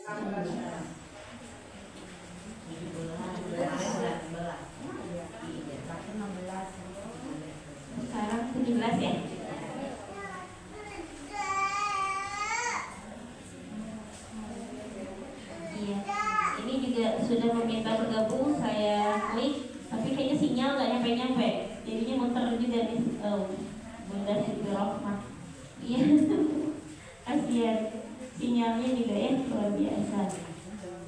Sekarang 17 ya. Iya. Ini juga sudah meminta bergabung, saya klik, tapi kayaknya sinyal nggak nyampe-nyampe. Jadinya muter juga nih. Bunda Siti Rohmah. Iya. Kasihan. Sinyalnya juga ya luar biasa.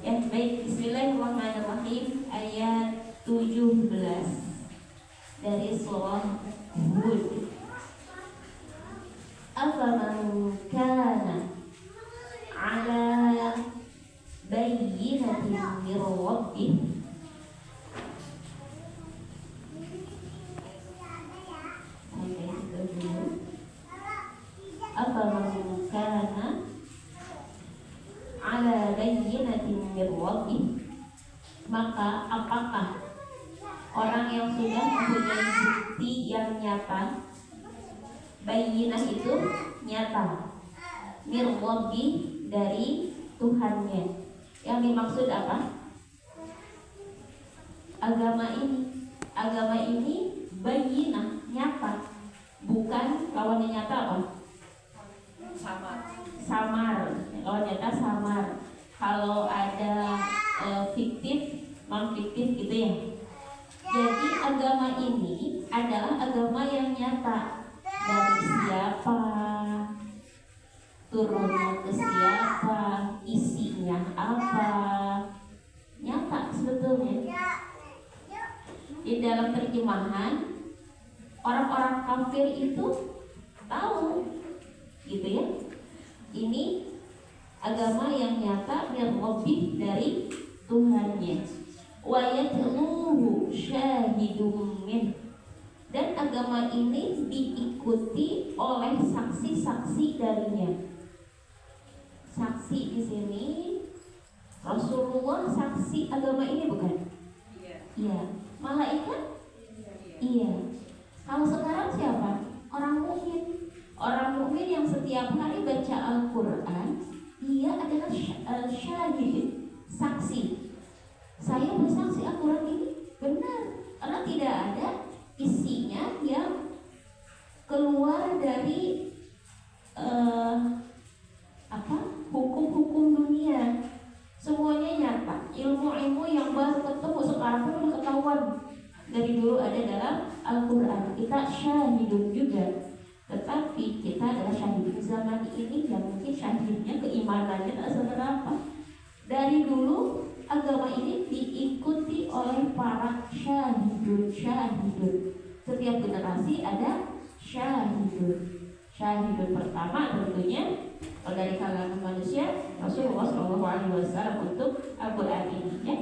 Ya baik, Bismillahirrahmanirrahim. Ayat 17 dari surah Hud. Afaman kana ala bayyinatin min rabbih afaman kana ala bayyinatin min rabbih, maka apakah orang yang sudah mempunyai bukti yang nyata. Bayyinah itu nyata, min rabbih dari Tuhannya. Yang dimaksud apa? Agama ini bayyinah, nyata. Bukan lawannya nyata apa? Samar. Kalau nyata samar. Kalau ada fiktif, non fiktif gitu ya. Jadi agama ini adalah agama yang nyata. Dari siapa, turunnya ke siapa, isinya apa, nyata sebetulnya. Di dalam terjemahan, orang-orang kafir itu tahu, gitu ya. Ini agama yang nyata, yang lebih dari Tuhannya. Wa yatluhu syahidum min, dan agama ini diikuti oleh saksi-saksi darinya. Saksi di sini Rasulullah saksi agama ini bukan? Iya. Malaikat? Iya. Kalau sekarang siapa? Orang mukmin. Orang mukmin yang setiap hari baca Al-Quran, dia adalah syahid, saksi. Saya bersaksi Al-Quran ini benar, karena tidak ada isinya yang keluar dari hukum-hukum dunia. Semuanya nyata. Ilmu-ilmu yang baru ketemu sekarang pun udah ketahuan, dari dulu ada dalam Al-Quran. Kita syahidun juga, tetapi kita adalah syahid zaman ini yang mungkin syahidnya keimanannya tak seberapa. Dari dulu agama ini diikuti oleh para syahidun. Setiap generasi ada syahidun. Syahidun pertama tentunya kalau dari kalangan manusia Rasulullah SAW untuk Al-Quran ini ya.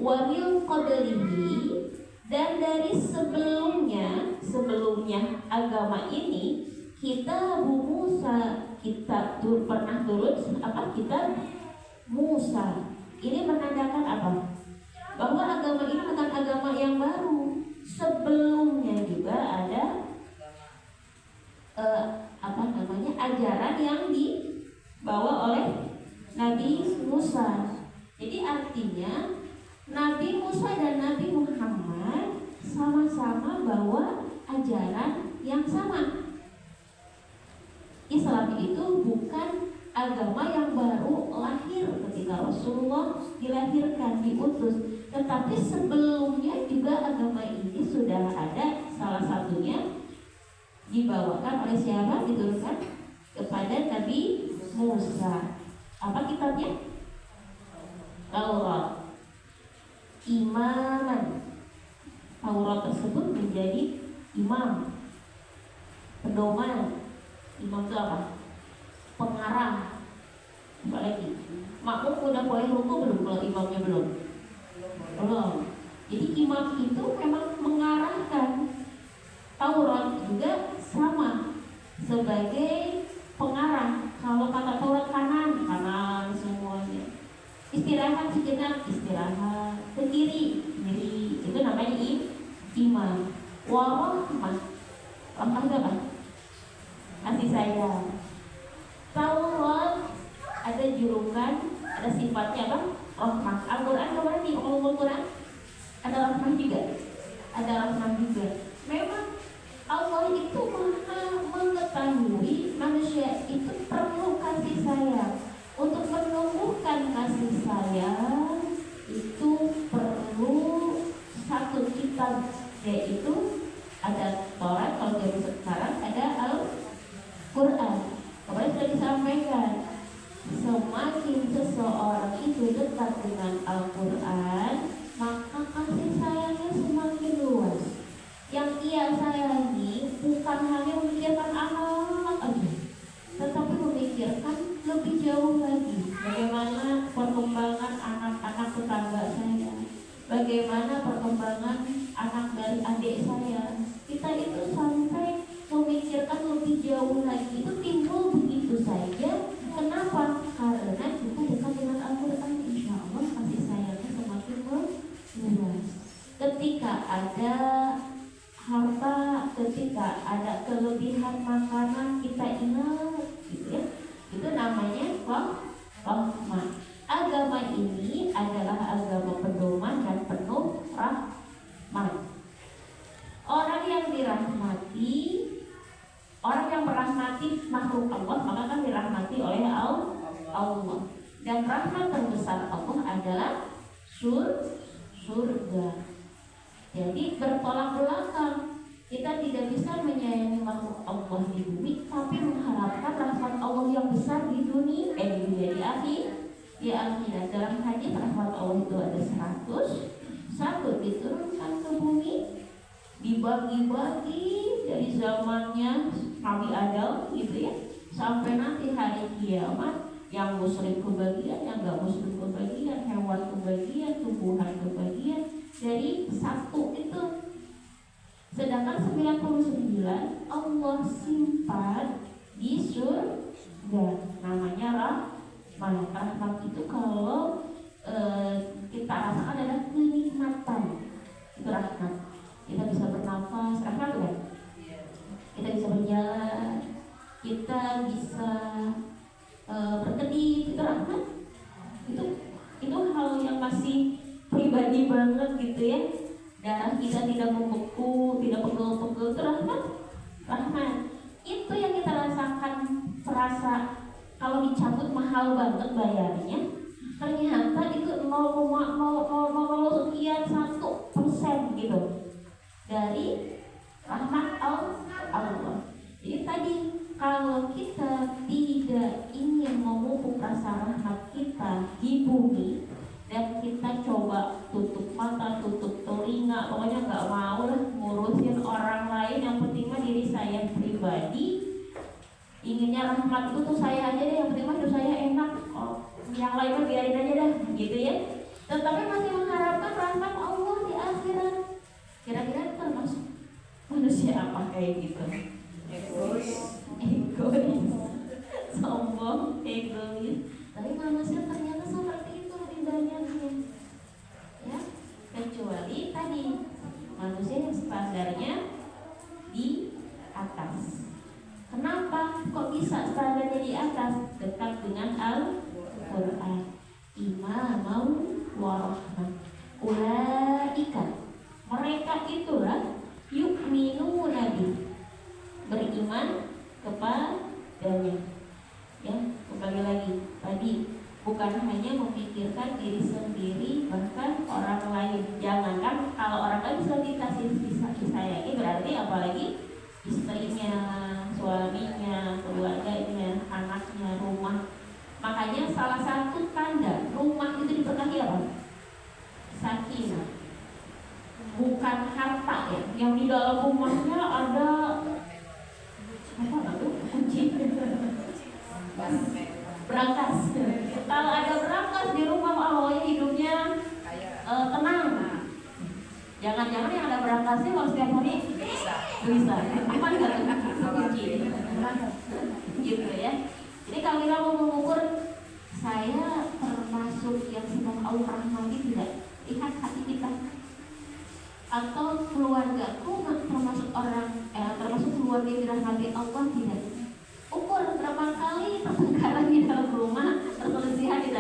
Wa min qablihi, dan dari sebelumnya agama ini kitab Musa, pernah turun kitab Musa. Ini menandakan apa? Bahwa agama ini bukan agama yang baru. Sebelumnya juga ada ajaran yang dibawa oleh Nabi Musa. Jadi artinya Nabi Musa dan Nabi Muhammad sama-sama bawa ajaran yang sama. Islam itu bukan agama yang baru lahir ketika Rasulullah dilahirkan, diutus, tetapi sebelumnya juga agama ini sudah ada. Salah satunya dibawakan oleh siapa? Diturunkan kepada Nabi Musa. Apa kitabnya? Taurat. Imaman. Taurat tersebut menjadi imam, pedoman. Imam itu apa? Pengarah. Apalagi makmum udah boleh ruku belum kalau imamnya belum? Jadi imam itu memang mengarahkan. Taurat juga sama sebagai pengarah. Kalau kata Taurat kanan semuanya. Istirahat sejenak, istirahat. Ke kiri, itu namanya imam. Warahmah, rahmah itu apa? Kasih sayang. Taurat ada juru kandungan, ada sifatnya apa? Rahmah. Al-Quran kemarin di Al-Quran ada rahmah juga, ada rahmah juga. Memang Allah itu maha mengetahui manusia itu perlu kasih sayang. Untuk menumbuhkan kasih sayang itu perlu satu kitab, yaitu ada Taurat, kalau dari sekarang ada Al-Quran. Kemarin sudah disampaikan, semakin seseorang itu dekat dengan Al-Quran, maka kasih sayangnya semakin luas. Yang ia sayangi bukan hanya memikirkan anak aja, tetapi memikirkan lebih jauh lagi. Bagaimana perkembangan anak-anak tetangga saya, bagaimana perkembangan anak dari adik saya. Kita itu sampai memikirkan lebih jauh lagi. Itu timbul begitu saja. Kenapa? Karena kita dekat dengan Al-Quran. Insya Allah kasih sayangnya semakin meluas. Ketika ada harta, ketika ada kelebihan makanan, kita ingat gitu ya. Itu namanya rahmah. Agama ini adalah agama pedoman dan penuh rahmat. Orang yang dirahmati, orang yang merahmati makhluk Allah, maka kan dirahmati oleh Allah. Dan rahmat terbesar Allah adalah surga. Jadi bertolak belakang. Kita tidak bisa menyayangi makhluk Allah di bumi, tapi mengharapkan rahmat Allah yang besar di dunia, di akhirat. Dalam hadis rahmat Allah itu ada 100, satu diturunkan ke bumi, dibagi-bagi dari zamannya Nabi Adam gitu ya, sampai nanti hari kiamat. Yang muslim kebagian, yang gak muslim kebagian, hewan kebagian, tumbuhan kebagian. Dari satu itu. Sedangkan 99 Allah simpan di surga. Namanya rahmat. Rahmat itu kalau kita rasakan adalah kenikmatan. Itu rahmat. Kita bisa bernafas, rahmat kan? Kita bisa berjalan, kita bisa berkedip, itu rahmat. Itu hal yang masih pribadi banget gitu ya. Darah kita tidak membeku, tidak pegel-pegel, itu rahmat. Itu yang kita rasakan, perasa kalau dicabut mahal banget bayarnya. Ternyata itu 0,00 sekian 1% gitu dari rahmat Allah. Jadi tadi kalau kita tidak ingin memupuk rasa rahmat kita di bumi, dan kita coba tutup mata, tutup telinga, pokoknya nggak mau lah ngurusin orang lain, yang penting mah diri saya pribadi. Inginnya rahmat itu tuh saya aja deh, yang penting mah hidup saya enak, yang lain mah biarin aja dah, gitu ya. Tetapi masih mengharapkan rahmat Allah di akhirat. Kira-kira termasuk manusia apa kayak gitu? Egois, sombong, egois. Tapi manusia ternyata seperti itu banyaknya, ya, kecuali tadi manusia yang standarnya di atas. Kenapa kok bisa standarnya di atas? Dekat dengan Al-Quran. Imamau warahmah. Ulaika, mereka itulah yu'minuna bi, beriman kepadanya. Ya, kembali lagi tadi, bukan hanya memikirkan diri sendiri, bahkan orang lain. Jangankan kalau orang lain sudah dikasih disayangi, berarti apalagi istrinya, suaminya, keluarganya, anaknya, rumah. Makanya salah satu tanda rumah itu diberkahi apa? Sakinah. Bukan harta ya, yang di dalam rumahnya ada apa itu? Kunci. Berangkas. Kalau ada berangkas di rumah, awalnya hidupnya tenang. Jangan-jangan yang ada berangkasnya kalau setiap hari bisa. Apa nggak kunci? Gitu ya. Jadi kalau kita mau mengukur, saya termasuk yang sedang Allah rahmati tidak? Lihat hati kita. Atau keluargaku termasuk termasuk keluarga yang dirahmati Allah tidak? Ukur berapa kali pertengkaran di dalam rumah, perselisihan di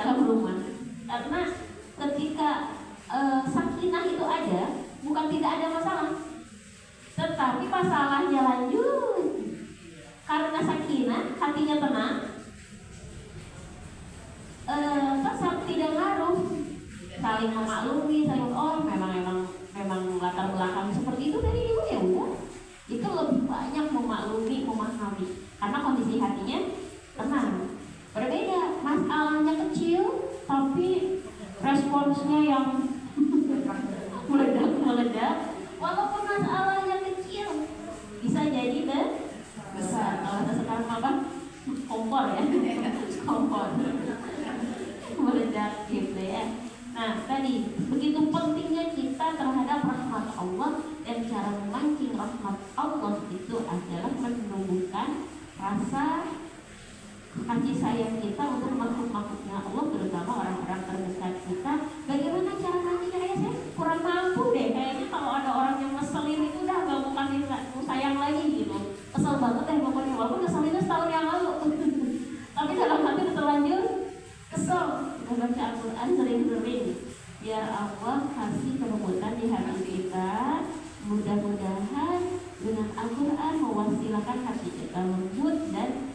saling memaklumi, saling memang latar belakang seperti itu dari dulu ya udah. Itu lebih banyak memaklumi, memahami karena kondisi hatinya tenang. Berbeda, masalahnya kecil tapi responsnya yang meledak. Walaupun masalahnya kecil bisa jadi besar. Kalau sekarang apa? Kompor ya, kompor meledak gitu ya. Nah tadi begitu pentingnya kita terhadap rahmat Allah, dan cara memancing rahmat Allah itu adalah menumbuhkan rasa kasih sayang kita untuk makhluk-makhluknya Allah, terutama orang-orang terdekat kita. Bagaimana cara mancingnya ya? Saya kurang mampu deh kayaknya. Kalau ada orang yang ngeselin itu udah gak mau kasih sayang lagi gitu. Kesel banget deh pokoknya, walaupun ngeselinnya setahun yang lalu tapi dalam hati terlanjur kesel. Kita baca Al-Quran sering-sering biar Allah kasih kelembutan di hati kita. Mudah-mudahan dengan Al-Quran mewasilakan hati kita lembut dan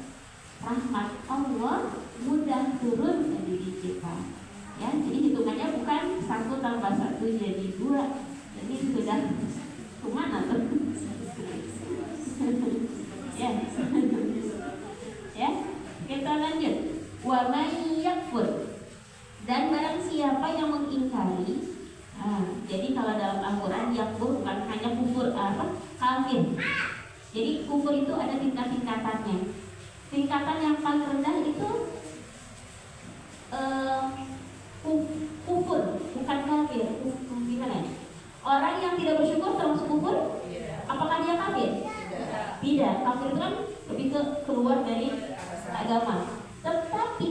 rahmat Allah mudah turun ke diri kita. Ya, jadi hitungannya bukan 1 tambah 1 jadi 2. Jadi sudah kemana tuh? Ya, ya, kita lanjut. Wa may yakfur, dan barang siapa yang mengingkari. Jadi kalau dalam Al-Quran yakfur bukan hanya kufur kafir. Jadi kufur itu ada tingkat-tingkatannya. Tingkatan yang paling rendah itu kufur, bukan kafir. Gimana? Orang yang tidak bersyukur termasuk kufur? Apakah dia kafir? Tidak. Kafir itu kan lebih ke keluar dari agama. Tetapi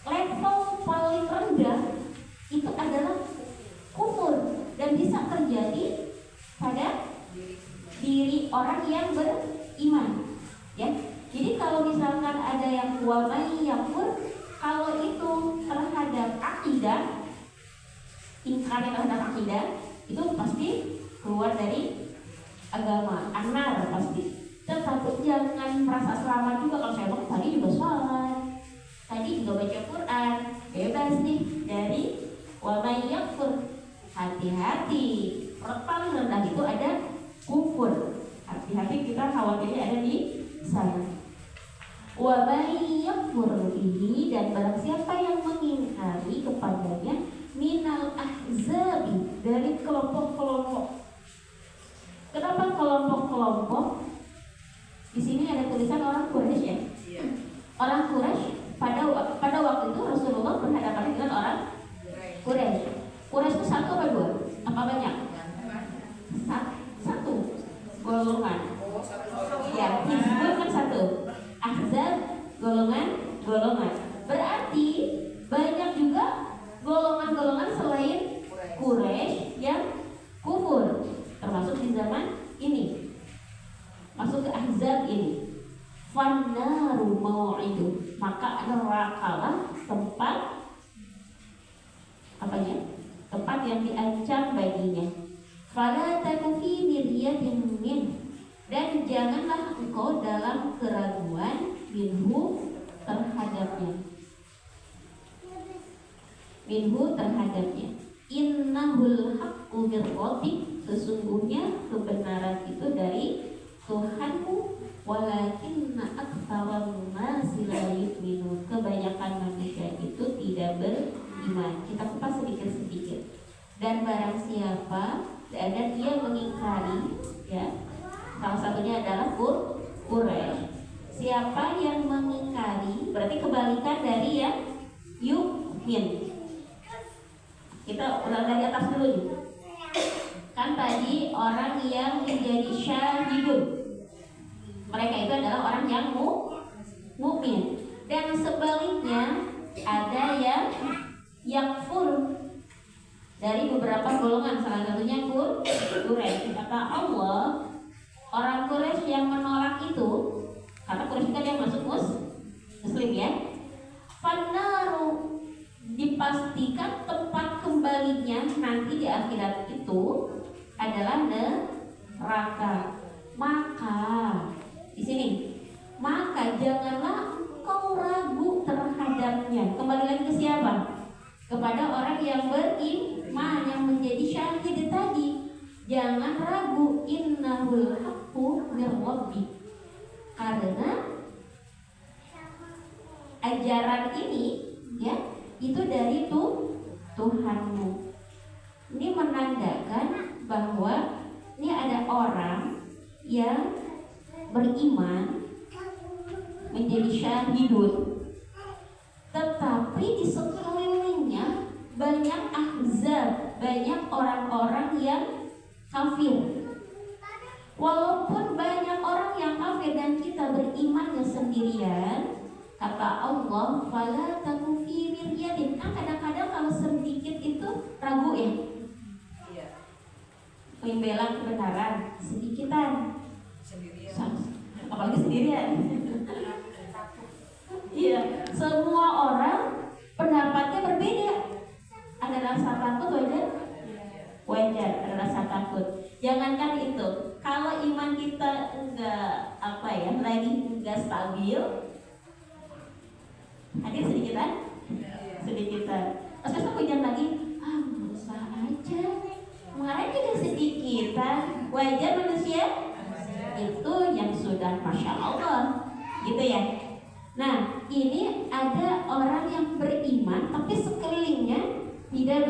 level paling rendah itu adalah kufur, dan bisa terjadi pada diri orang yang beriman. Ya. Jadi kalau misalkan ada yang wa may yakfur, kalau itu terhadap akidah, ingkarnya terhadap akidah, itu pasti keluar dari agama, anar pasti. Tetapi jangan merasa selamat juga kalau saya bilang tadi juga sholat, tadi juga baca Quran, bebas nih dari wa may yakfur. Hati-hati, paling rendah itu ada kufur. Hati-hati, kita khawatirnya ada di sana. Wa may yakfur bihi, dan barang siapa yang mengingkari kepadanya, minal ahzabi, dari kelompok-kelompok. Kenapa kelompok-kelompok? Di sini ada tulisan orang Quraisy ya. Orang Quraisy pada waktu itu Rasulullah berhadapan dengan orang Quraisy. Quraisy itu 1 apa 2? Apa banyak? 1 golongan. Ya, Hizbun kan 1. Ahzab golongan. Berarti banyak juga golongan-golongan selain Quraisy yang kufur, termasuk di zaman ini. Masuk ke Ahzab ini. Fannaru mau'idu, maka nerakalah tempat apanya? Tempat yang diancam baginya. Fala taku fi miryatin min, dan janganlah engkau dalam keraguan minhu terhadapnya. Innahul haqqu mir rabbik, sesungguhnya kebenaran itu dari Tuhanmu. Walakinna aktsaran nasi la yu'minun, kebanyakan manusia itu tidak beriman. Kita kupas sedikit-sedikit. Dan barang siapa dan dia mengingkari, ya, salah satunya adalah Quraisy. Siapa yang mengingkari berarti kebalikan dari yang yu'min. Kita ulang dari atas dulu nih. Kan tadi orang yang menjadi syahidun, mereka itu adalah orang yang mukmin. Dan sebaliknya ada yang yakfur, dari beberapa golongan, salah satunya Quraisy. Kata Allah, orang Quraisy yang menolak itu, karena Quraisy kan yang masuk muslim ya. Fannaru, dipastikan tempat kembalinya nanti di akhirat itu adalah neraka. Maka di sini, maka janganlah engkau ragu terhadapnya. Kembali lagi ke siapa? kepada orang yang beriman, yang menjadi syahid tadi. Jangan ragu, innahul haqqu mir rabbik. Karena ajaran ini ya itu dari Tuhanmu. Ini menandakan bahwa ini ada orang yang beriman menjadi syahidun, tetapi di sekelilingnya banyak ahzab, banyak orang-orang yang kafir. Walaupun banyak orang yang kafir dan kita berimannya sendirian, kata Allah, fala taku fi miryatin. Nah, kadang-kadang kalau sedikit itu ragu ya, membela kebenaran sedikitan, apalagi sendirian. Iya, semua orang pendapatnya berbeda. Ada rasa takut wajar, ada rasa takut. Jangankan itu, kalau iman kita enggak lagi enggak stabil, hadir sedikitan. Terus hujan lagi, berusaha aja. Kemarin juga sedikitan, wajar manusia. Itu yang sudah masya Allah, gitu ya. Nah, ini ada orang yang beriman, tapi sekelilingnya tidak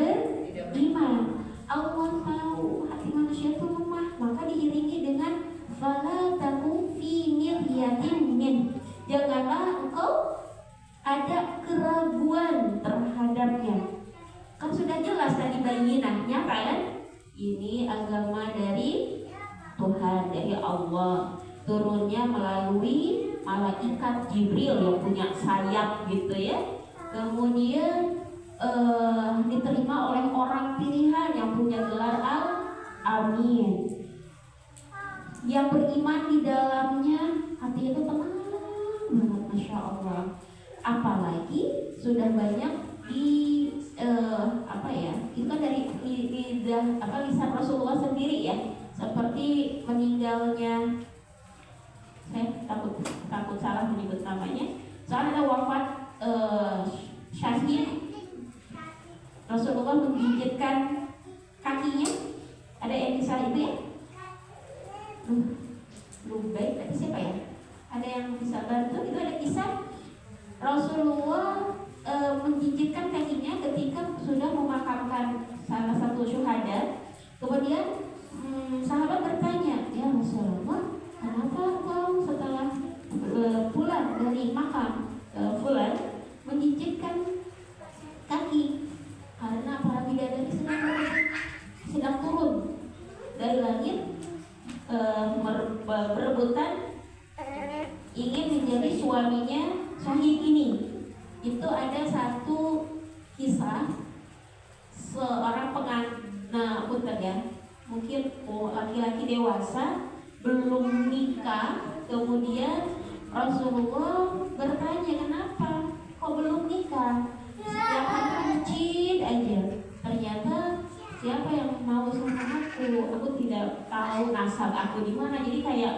beriman. Allah tahu hati manusia itu lemah, maka diiringi dengan fala taku fi miryatin min. Janganlah engkau ada keraguan terhadapnya. Kan sudah jelas tadi bayinahnya kan? Ini agama dari Tuhan, dari Allah. Turunnya melalui malaikat Jibril yang punya sayap gitu ya. Kemudian diterima oleh orang pilihan yang punya gelar Al-Amin, yang beriman di dalamnya hati itu tenang banget, masya Allah. Apalagi sudah banyak itu kan dari lisan Rasulullah sendiri ya, seperti meninggalnya, saya takut salah menyebut namanya, soalnya ada wafat syahid. Rasulullah menggigitkan kakinya. Ada yang kisah itu ya? Baik, tadi siapa ya? Ada yang bisa bantu? Itu ada kisah Rasulullah menggigitkan kakinya ketika sudah memakamkan salah satu syuhada. Kemudian sahabat bertanya, ya Rasulullah, kenapa kau setelah pulang dari makam fulan menggigitkan kaki? Karena para bidadari sedang turun dari langit, berebutan ingin menjadi suaminya syahid ini. Itu ada satu kisah seorang mungkin laki-laki dewasa belum nikah, kemudian Rasulullah bertanya, kenapa kok belum nikah? Setiap hari masjid aja. Ternyata siapa yang mau sama aku tidak tahu nasab aku di mana. Jadi kayak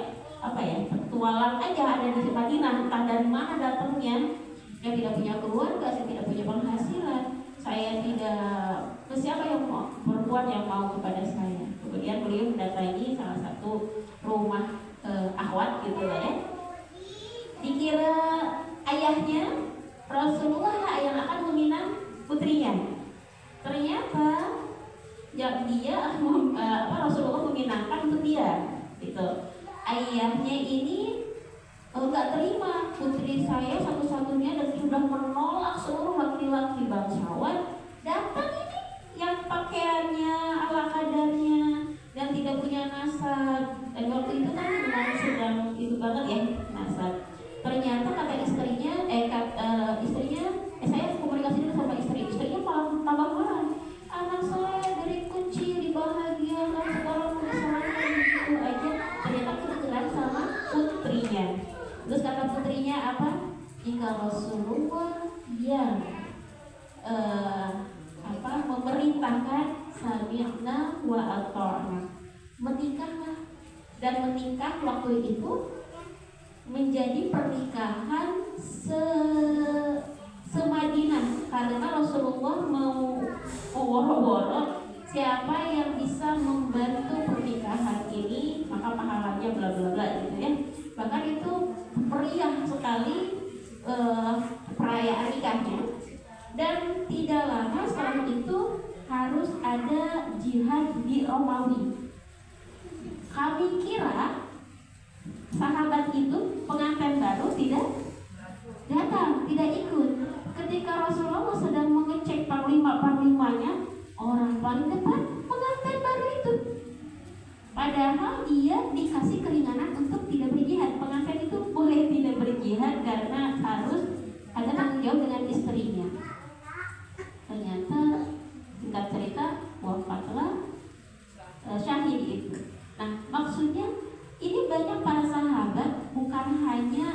petualang aja ada di Madinah, entah dari mana datangnya. Saya tidak punya keluarga, saya tidak punya penghasilan, saya tidak, siapa yang mau, perempuan yang mau kepada saya. Kemudian beliau mendatangi salah satu rumah akhwat gitu lah ya. Dikira ayahnya Rasulullah yang akan meminang putrinya. Ternyata ya dia Rasulullah meminangkan untuk dia gitu. Ayahnya ini nggak terima, putri saya satu-satunya dan sudah menolak seluruh laki-laki bangsawan datang ini yang pakaiannya ala kadarnya dan tidak punya nasab. Dan waktu itu kan memang sedang itu banget ya nasab. Ternyata kata istrinya saya komunikasi dulu sama istrinya malah tambah marah. Anak saya dari kecil dibahagiakan, sekarang misalnya gitu aja. Ternyata kedengeran sama putrinya. Terus kata putrinya apa? Jika Rasulullah yang memerintahkan sami'na wa ata'na, menikahlah. Dan menikah waktu itu menjadi pernikahan semadinah karena Rasulullah Rasulullah mau woro-woro siapa yang bisa membantu pernikahan ini maka pahalanya bla bla bla gitu ya. Bahkan itu meriah sekali perayaan nikahnya. Dan tidak lama setelah itu harus ada jihad di Romawi. Kami kira sahabat itu pengantin baru tidak datang, tidak ikut. Ketika Rasulullah sedang mengecek panglima-panglimanya, orang paling depan pengantin baru itu. Padahal dia dikasih keringanan untuk tidak berjihad. Pengantin itu boleh tidak berjihad karena harus ada tanggung jawab dengan istrinya. Ternyata singkat cerita wafatlah syahid itu. Nah, maksudnya ini banyak para sahabat bukan hanya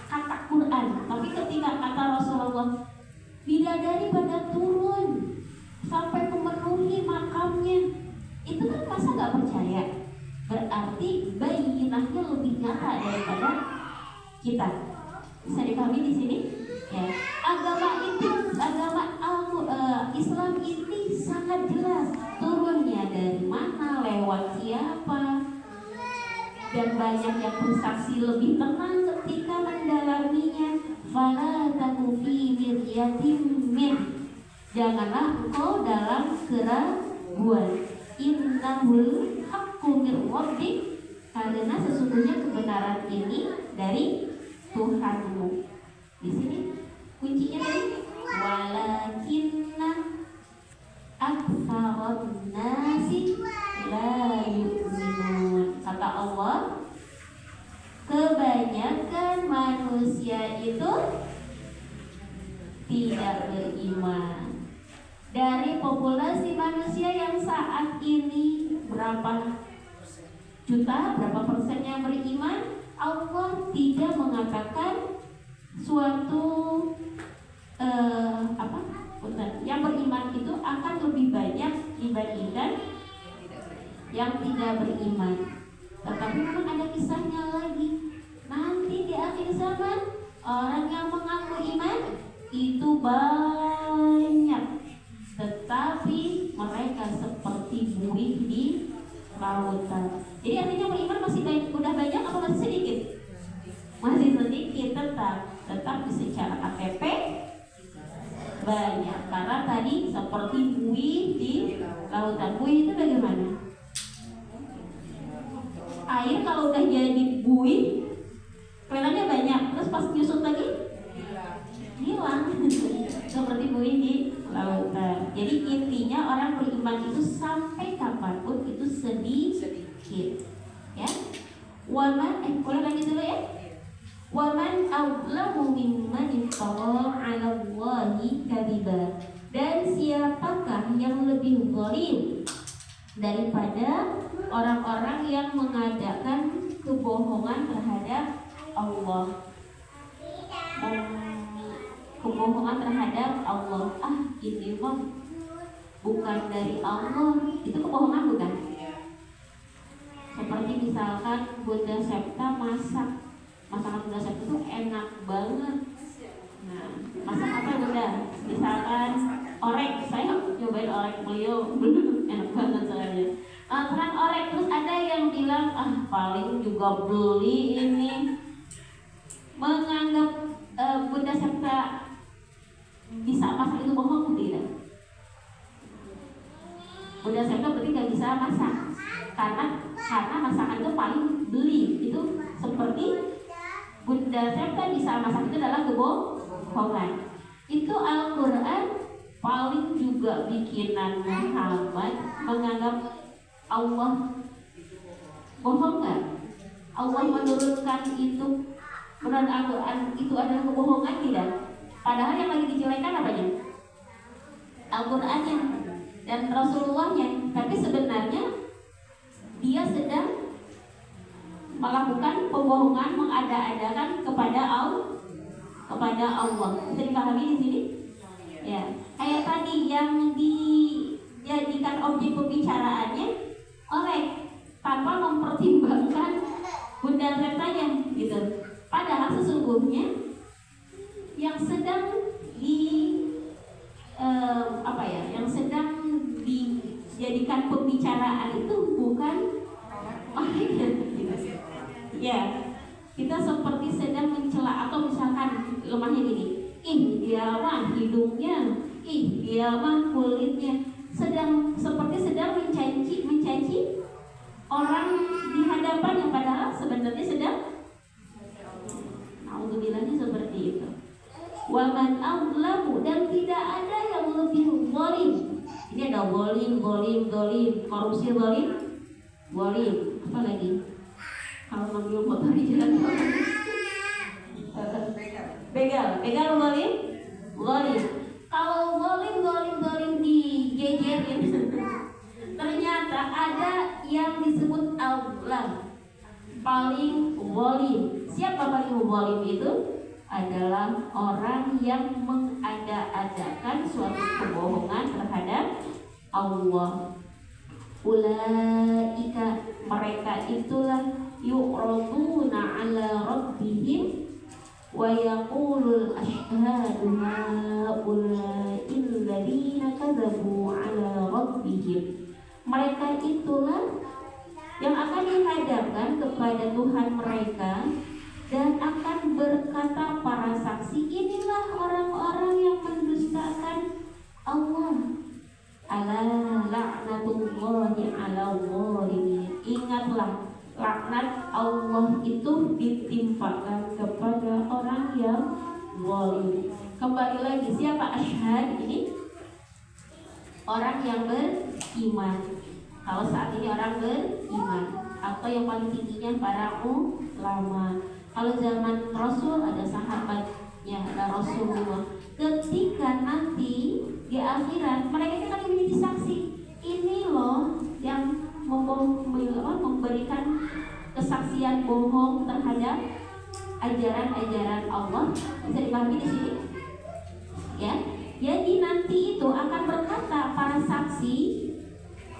kata Quran, tapi ketika kata Rasulullah, bidadari pada turun sampai memenuhi makamnya, itu kan masa nggak percaya? Berarti bayinahnya lebih nyata daripada kita. Bisa dipahami di sini? Ya. Agama Islam ini sangat jelas turunnya dari mana, lewat siapa. Dan banyak yang bersaksi lebih tenang ketika mendalaminya. Fala taku fi miryatin min, janganlah engkau dalam keraguan. Innahul haqqu mir rabbik, karena sesungguhnya kebenaran ini dari Tuhanmu. Di sini kuncinya tadi walakinna aktsarun nasi la yu'minun. Kata Allah, kebanyakan manusia itu tidak beriman. Dari populasi manusia yang saat ini berapa juta, berapa persen yang beriman, Allah tidak mengatakan suatu yang beriman itu akan lebih banyak dibandingkan yang tidak beriman. Tetapi memang ada kisahnya lagi. Nanti di akhir zaman orang yang mengaku iman itu banyak, tetapi mereka seperti buih di lautan. Jadi artinya beriman masih banyak, udah banyak atau masih sedikit? Masih sedikit, tetap secara KTP banyak. Karena tadi seperti buih di lautan. Buih itu bagaimana? Air kalau udah jadi buih kelihatannya banyak, terus pas nyusut lagi hilang. Seperti buih di lautan. Jadi intinya orang beriman itu sampai kapanpun itu sedikit, ya. Waman, ulang lagi dulu ya. Waman awlamu mimman iftara 'ala Allahi kadziba. Dan siapakah yang lebih zalim daripada orang-orang yang mengadakan kebohongan terhadap Allah. Kebohongan terhadap Allah. Ini mah bukan dari Allah. Itu kebohongan bukan? Seperti misalkan Bunda Septa masakan Bunda Septa itu enak banget. Nah, masak apa Bunda? Misalkan orek, saya nyobain orek beliau belum enak banget soalnya. Masakan orek, terus ada yang bilang paling juga beli ini. Menganggap Bunda Septa bisa masak itu bohong tidak? Bunda Septa berarti nggak bisa masak karena masakan itu paling beli. Itu seperti Bunda Septa bisa masak itu adalah kebohongan. Itu Al-Quran paling juga bikinan Muhammad menganggap Allah bohong nggak? Allah menurunkan itu menurut Al-Quran itu adalah kebohongan tidak? Padahal yang lagi dijelekan apanya? Al-Qurannya dan Rasulullahnya. Tapi sebenarnya dia sedang melakukan pembohongan, mengada-adakan kepada Allah. Bisa dipahami di sini? Ya, kayak tadi yang dijadikan objek pembicaraannya oleh tanpa mempertimbangkan Bunda Septanya gitu. Padahal sesungguhnya yang sedang pembicaraan itu bukan orangnya. Ya, kita seperti sedang mencela atau misalkan lemahnya gini, ih dia mah hidungnya, ih dia mah kulitnya, seperti sedang mencaci orang di hadapan yang padahal sebenarnya sedang naudzubillah seperti itu. Waman azlamu, dan tidak ada yang lebih zalim. Ini ada zalim, korupsi zalim, apa lagi? Kalau ngambil motor di jalan begal zalim. Kalau zalim dijejerin, ternyata ada yang disebut azlam, paling zalim. Siapa paling zalim itu? Adalah orang yang mengada-adakan suatu kebohongan terhadap Allah. Ulaika, mereka itulah yu'raduna ala rabbihim wa yaqulul ashhadu haula'il ladzina kadzabu ala rabbihim. Mereka itulah yang akan dihadapkan kepada Tuhan mereka, dan akan berkata para saksi, inilah orang-orang yang mendustakan Allah. Ala la'natullahi ala zalimin. Ingatlah, laknat Allah itu ditimpakan kepada orang yang zalim. Kembali lagi, siapa asyhad ini? Orang yang beriman. Kalau saat ini orang beriman, atau yang paling tingginya para ulama. Kalau zaman Rasul ada sahabatnya, ada Rasulullah. Ketika nanti di akhirat mereka akan menjadi saksi. Ini loh yang memberikan kesaksian bohong terhadap ajaran-ajaran Allah. Bisa dipahami di sini? Ya. Jadi nanti itu akan berkata para saksi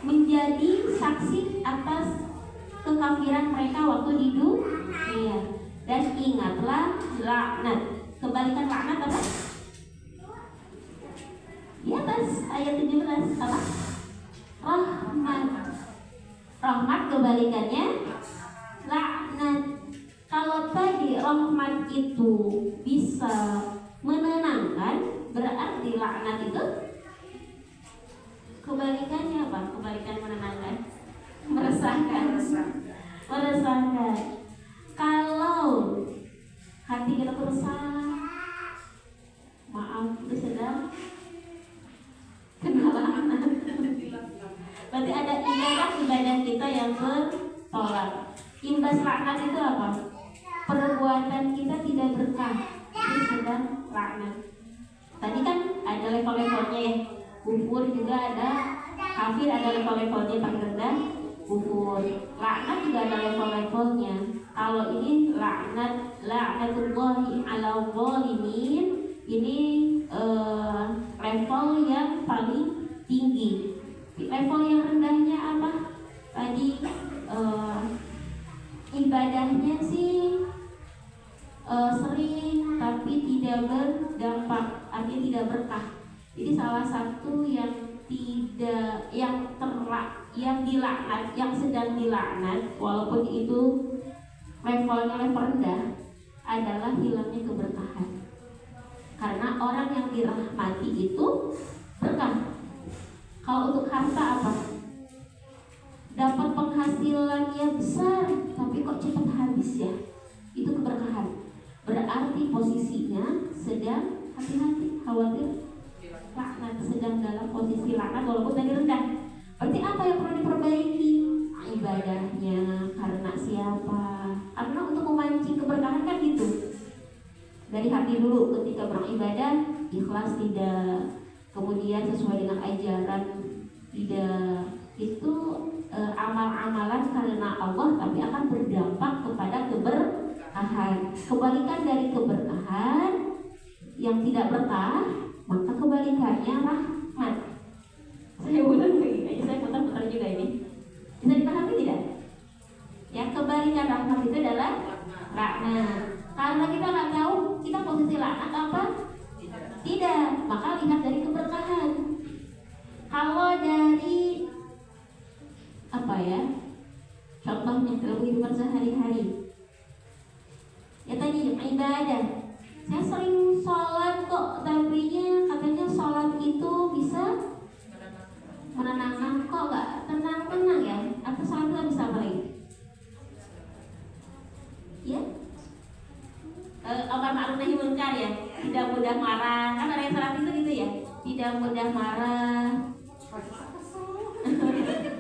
menjadi saksi atas kekafiran mereka waktu di dunia. Dan ingatlah laknat. Kebalikan laknat apa? Di atas ayat 17 apa? Rahmat. Rahmat kebalikannya laknat. Kalau tadi rahmat itu bisa menenangkan, berarti laknat itu kebalikannya apa? Kebalikan menenangkan, meresahkan. Kalau hati kita bersalah, maaf itu sedang kena laknat. Berarti ada ibadah kita yang bertolak. Imbas laknat itu apa? Perbuatan kita tidak berkah, itu sedang laknat. Tadi kan ada level-levelnya ya. Kufur juga ada, kafir ada level-levelnya, paling rendah kufur. Laknat juga ada level-levelnya. Kalau ini laknatullahi ala zalimin, ini level yang paling tinggi. Level yang rendahnya apa? Tadi ibadahnya sih sering tapi tidak berdampak, artinya tidak berkah. Jadi salah satu yang dilaknat, yang sedang dilaknat, walaupun itu levelnya level rendah, adalah hilangnya keberkahan. Karena orang yang dirahmati itu berkah. Kalau untuk harta apa? Dapat penghasilannya besar, tapi kok cepat habis ya? Itu keberkahan. Berarti posisinya sedang hati-hati, khawatir laknat, sedang dalam posisi laknat walaupun tadi rendah. Berarti apa yang perlu diperbaiki? Ibadahnya. Karena siapa? Karena untuk memancing keberkahan kan gitu. Dari hati dulu ketika beribadah, ikhlas tidak, kemudian sesuai dengan ajaran tidak. Itu amal-amalan karena Allah, tapi akan berdampak kepada keberkahan. Kebalikan dari keberkahan yang tidak berkah, maka kebalikannya rahmat. Saya ulang lagi, saya putar-putar juga ini. Bisa dipahami tidak? Ya, kebalikan rahmat itu adalah laknat. Karena kita nggak tahu kita posisi laknat apa tidak, maka lihat dari keberkahan. Kalau dari ya? Contohnya dalam kehidupan sehari-hari. Ya tadi ibadah. Saya sering sholat kok, tapinya katanya sholat itu bisa menenangkan, kok nggak tenang-tenang ya? Atau sholat itu bisa apa lagi? Ya? Amar ma'ruf nahi munkar ya, tidak mudah marah. Kan ada yang sholat itu gitu ya, tidak mudah marah.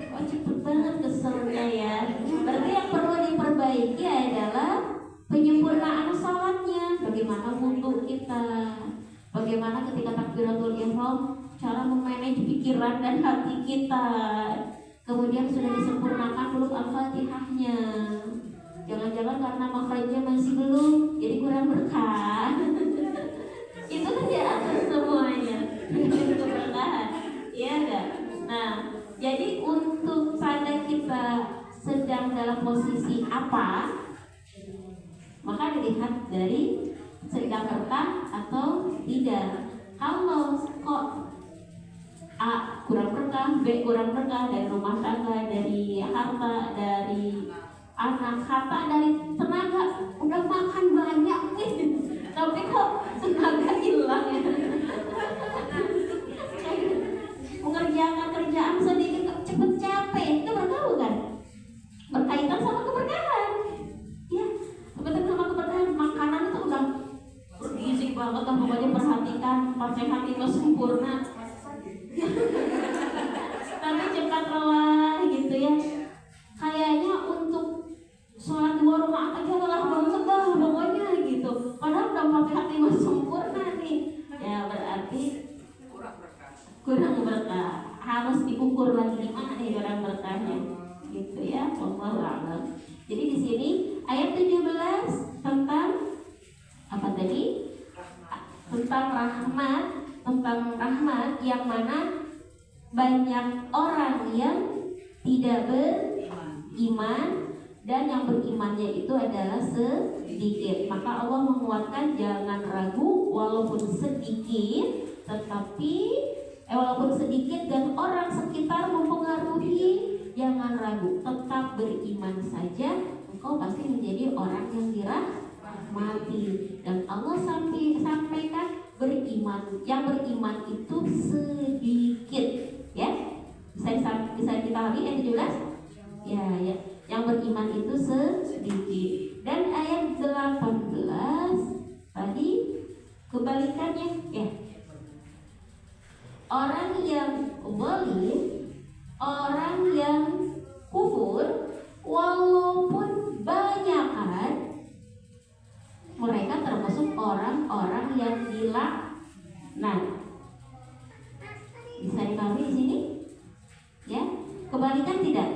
Oh cepet banget keselnya ya. Berarti yang perlu diperbaiki adalah penyempurnaan sholatnya. Bagaimana wudhu kita, bagaimana ketika takbiratul ihram cara memanage pikiran dan hati kita. Kemudian sudah disempurnakan belum al-fatihahnya. Jangan-jangan karena makhrajnya masih belum, jadi kurang berkah. Itu kan diatur semuanya keberkahan, iya enggak? Nah, jadi untuk pada kita sedang dalam posisi apa, maka dilihat dari sedang berkah atau tidak. Kalau kok A kurang berkah, B kurang berkah, dari rumah tangga, dari harta, dari anak, harta, dari tenaga, udah makan banyak nih, tapi kok tenaga hilang ya. Mengerjakan kerjaan sedikit cepet capek, itu berkah bukan? Berkaitan sama keberkahan, ya. Berkaitan sama keberkahan. Makanan itu udah bergizi banget, kan pokoknya perhatikan, sehat itu sempurna. Tapi cepat lelah gitu ya. Kayaknya untuk sholat 2 rakaat aja lelah banget dah pokoknya gitu. Padahal udah Fatihah 5 sempurna nih. Ya berarti kurang berkah. Harus diukur lagi gimana nih kurang berkahnya. Gitu ya. Wallahu a'lam. Jadi di sini ayat 17 tentang apa tadi? Tentang rahmat yang mana banyak orang yang tidak beriman dan yang berimannya itu adalah sedikit. Maka Allah menguatkan jangan ragu walaupun sedikit, tetapi walaupun sedikit dan orang sekitar mempengaruhi, jangan ragu, tetap beriman saja, engkau pasti menjadi orang yang dirahmati. Dan Allah sampaikan beriman, yang beriman itu sedikit, ya. Bisa dipahami ayat 17? Ya. Yang beriman itu sedikit. Dan ayat 18 tadi kebalikannya, ya. Orang yang zalim, orang yang kufur, walaupun banyakan, mereka termasuk orang-orang yang dilaknat. Bisa dipahami di sini? Ya, kebalikan tidak?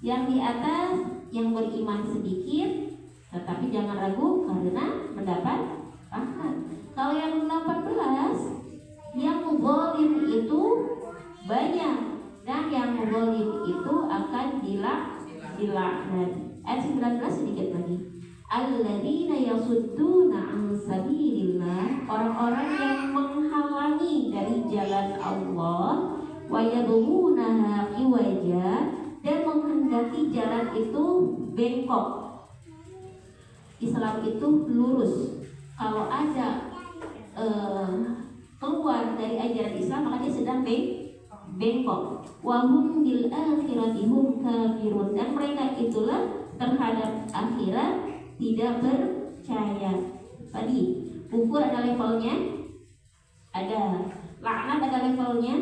Yang di atas yang beriman sedikit, tetapi jangan ragu karena mendapat rahmat. Kalau yang 18, yang zalim itu banyak dan yang zalim itu akan dilaknat. Ayat 19 sedikit lagi. Alladzina yasudduna an sabilillah, orang-orang yang menghalangi dari jalan Allah, wa yabghunaha iwaja, dan menghendaki jalan itu bengkok. Islam itu lurus. Kalau ada keluar dari ajaran Islam, maka dia sedang bengkok. Wa hum bil akhirati hum kafirun, dan mereka itulah terhadap akhirat tidak percaya. Tadi kufur ada levelnya, ada laknat ada levelnya,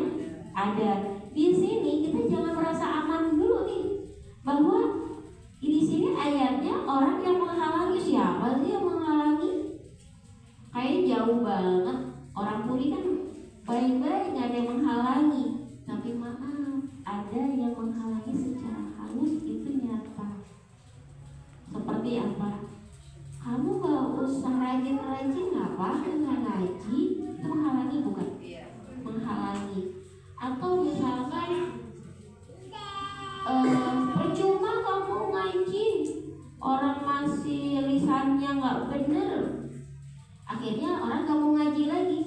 ada. Di sini kita jangan merasa aman dulu nih, bahwa di sini ayatnya orang yang menghalangi. Siapa sih yang menghalangi? Kayaknya jauh banget. Orang Puri kan baik-baik, nggak ada yang menghalangi. Tapi maaf, ada yang menghalangi secara halus, itu nyata. Seperti apa? Kamu gak usah rajin-rajin, ngapain nggak ngaji? Itu menghalangi bukan? Menghalangi. Atau misalkan percuma kamu ngaji, orang masih lisannya nggak bener, akhirnya orang gak mau ngaji lagi.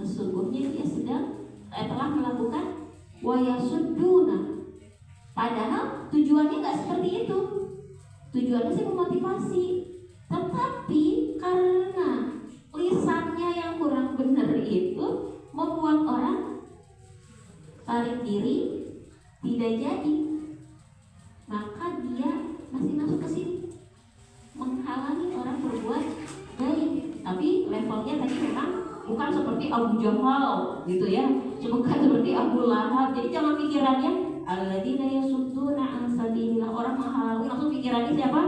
Sesungguhnya dia sedang telah melakukan wayasudduna, Padahal tujuannya nggak seperti itu. Tujuannya sih memotivasi. Tetapi karena lisannya yang kurang benar itu membuat orang tarik diri, tidak jadi. Maka dia masih masuk ke sini, menghalangi orang berbuat baik. Tapi levelnya tadi memang bukan seperti Abu Jahal gitu ya, bukan seperti Abu Lahab. Jadi jangan pikirannya alladzina yasudduna an sabilillah, orang menghalangi, langsung pikirannya siapa?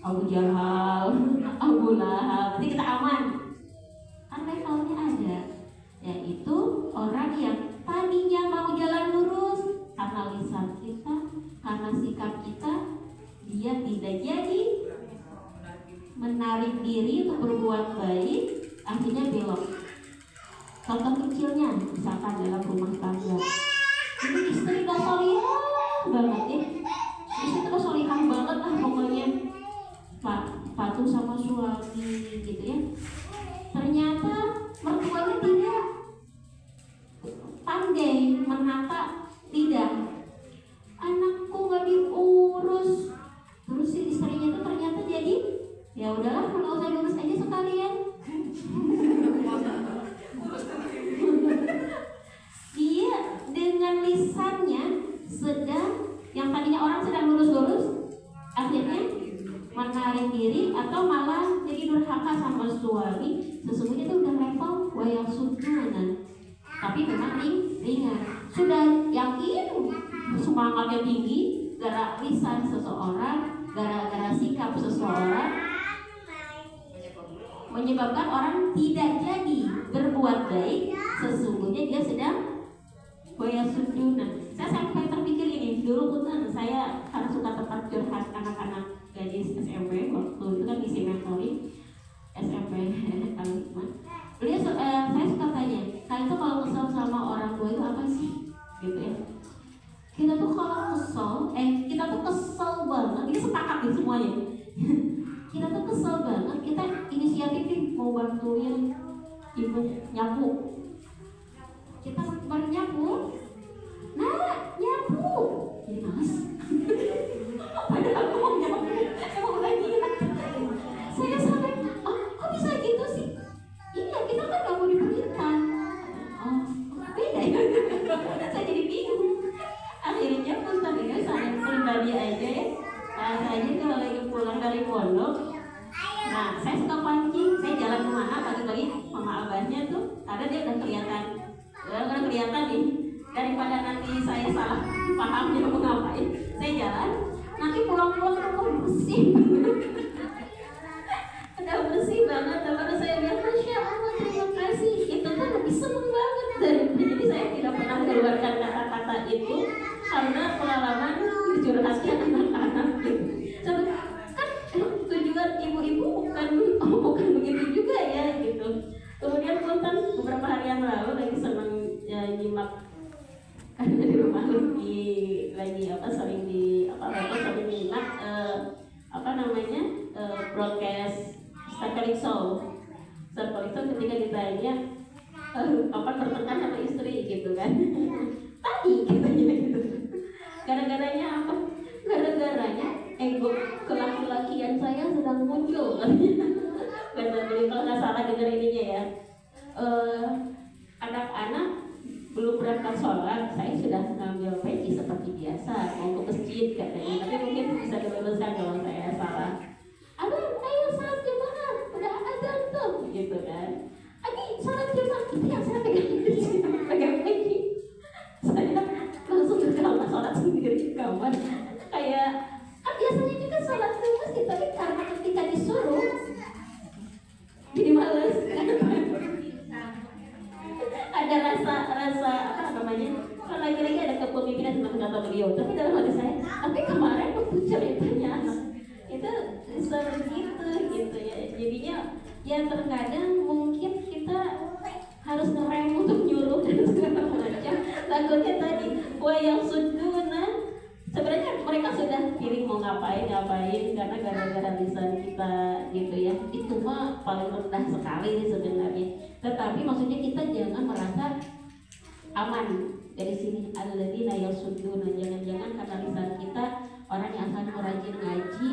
Abu Jahal, Abu Lahab. Nanti kita aman. Kan levelnya ada, yaitu orang yang tadinya mau jalan lurus, karena lisan kita, karena sikap kita, dia tidak jadi menarik diri untuk berbuat baik, akhirnya belok. Contoh kecilnya, misalkan dalam rumah tangga, ini istri gak solihah banget ya, istri itu gak solihah banget lah pokoknya, patuh sama suami gitu ya. Ternyata mertuanya tidak pandai menata lidah, anakku gak diurus. Terus si istrinya tuh ternyata jadi, ya udahlah nggak usah diurus aja sekalian. Dia dengan lisannya sedang, yang tadinya orang sedang lurus-lurus, akhirnya menarik diri atau malah jadi durhaka sama suami. Sesungguhnya itu udah level wayang sudunan, tapi memang ringan. Sudah yakin semangatnya tinggi, gara lisan seseorang, gara-gara sikap seseorang menyebabkan orang tidak jadi berbuat baik. Sesungguhnya dia sedang wayasudunan. Saya sampai terpikir ini, dulu punten saya karena suka tempat curhat anak-anak gadis SMP, waktu itu kan isi mentoring SMP Al-Hikmah. Saya suka tanya, kalian tuh kalau kesel sama orang tua itu apa sih? Gitu ya. Kita tuh kalau kita tuh kesel banget, ini sepakat nih semuanya. Kita tuh kesel banget, kita inisiatif nih mau bantuin ibu nyapu. Kita baru nyapu, nyapu, jadi males. Padahal aku mau nyapu, emang udah gila. Saya sampai, kok bisa gitu sih? Iya, kita kan gak mau diperintah. Beda ya. Saya jadi bingung. Akhirnya Ustaznya saya pribadi aja ya. Saya kalau lagi pulang dari pondok, nah saya suka pancing. Saya jalan kemana pagi-pagi sama abahnya tuh, karena dia udah kelihatan nih. Daripada nanti saya salah paham dia mau ngapain, saya jalan. Nanti pulang-pulang aku bersih. Udah bersih banget. Baru saya bilang Masya Allah, terima kasih. Itu kan lebih seneng banget. Jadi saya tidak pernah mengeluarkan kata-kata itu karena pengalaman curhatnya anak-anak gitu. Kan tujuan ibu-ibu bukan begitu juga ya gitu. Kemudian punten beberapa hari yang lalu lagi seneng nyimak, karena di rumah sering nyimak broadcast Star Calypso ketika ditanya bertengkar sama istri gitu kan. Tadi katanya gitu. Gara-garanya apa? Gara-garanya ego kelaki-lakian saya sedang muncul. Kata beliau, kalau nggak salah dengar ininya ya. Anak-anak belum berangkat sholat, saya sudah ngambil peci seperti biasa, mau ke masjid katanya. Tapi mungkin bisa diluruskan kalau saya salah. Ayo salat jemaah, udah azan tuh, gitu kan. Adi salat jemaah, itu yang saya pegang peci. Saya langsung ke kamar sholat sendiri di kamar. Kayak kan biasanya juga sholat di masjid, tapi karena ketika disuruh jadi males. Ada rasa kalau lagi-lagi ada kepemimpinan tentang kata beliau. Tapi dalam hati saya, tapi kemarin waktu ceritanya anak itu seperti gitu ya. Jadinya ya terkadang mungkin kita harus ngerem untuk nyuruh dan segala macam. Takutnya tadi yang suduna, sebenarnya mereka sudah pilih mau ngapain karena gara-gara lisan kita gitu ya. Itu mah paling rendah sekali sebenarnya. Tetapi maksudnya kita jangan merasa aman dari sini. Alladzina yasudduna, jangan-jangan karena lisan kita orang yang akan rajin ngaji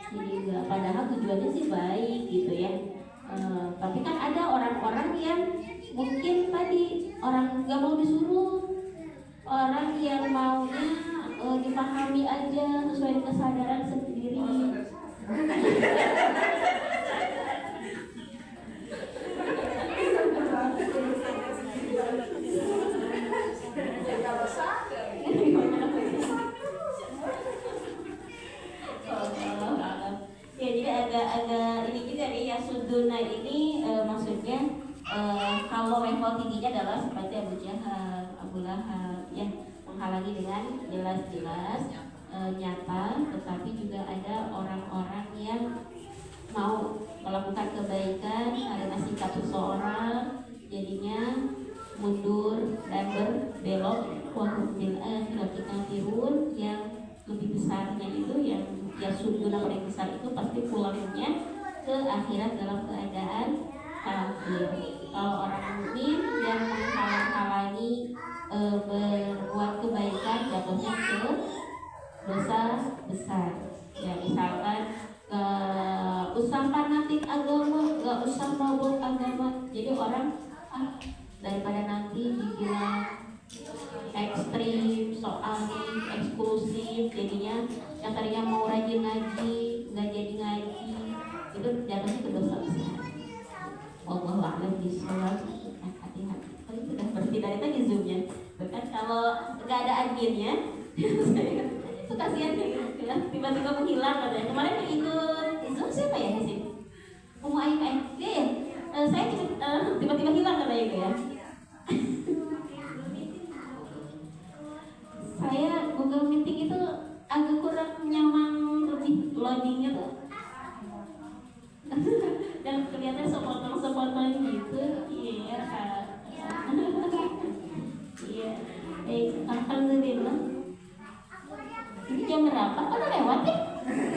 jadi enggak, padahal tujuannya sih baik gitu ya. Tapi kan ada orang-orang yang mungkin tadi orang nggak mau disuruh, orang yang maunya dipahami aja sesuai kesadaran sendiri. Ya jadi agak ini juga nih ya, suduna ini maksudnya kalau level tingginya adalah seperti Abu Jahal, Abu Lahab ya, menghalangi dengan jelas-jelas nyata, tetapi juga ada orang-orang yang mau melakukan kebaikan karena sikap seseorang jadinya mundur dan berbelok. Wahum bil akhirati kafirun, yang lebih besarnya itu yang suduna paling besar itu pasti pulangnya ke akhirat dalam keadaan kafir. Kalau orang mukmin yang menghalang-halangi berbuat kebaikan jatuhnya ke dosa besar. Ya misalkan gak usah fanatik agama, gak usah mabuk agama. Jadi orang daripada nanti dibilang ekstrim, soalis, eksklusif, jadinya yang tadinya mau rajin ngaji nggak jadi ngaji, itu jatuhnya ke dosa besar. Wallahu a'lam bishawab. Hati-hati. Kalau sudah berarti dari tadi zoomnya, bukan kalau nggak ada adminnya, itu kasihan ya, tiba-tiba menghilang katanya. Kemarin yang ikut zoom siapa ya di sini? Umu Ayu dia ya. Saya tiba-tiba hilang katanya itu ya. Saya Google Meeting itu agak kurang nyaman, lebih loadingnya tuh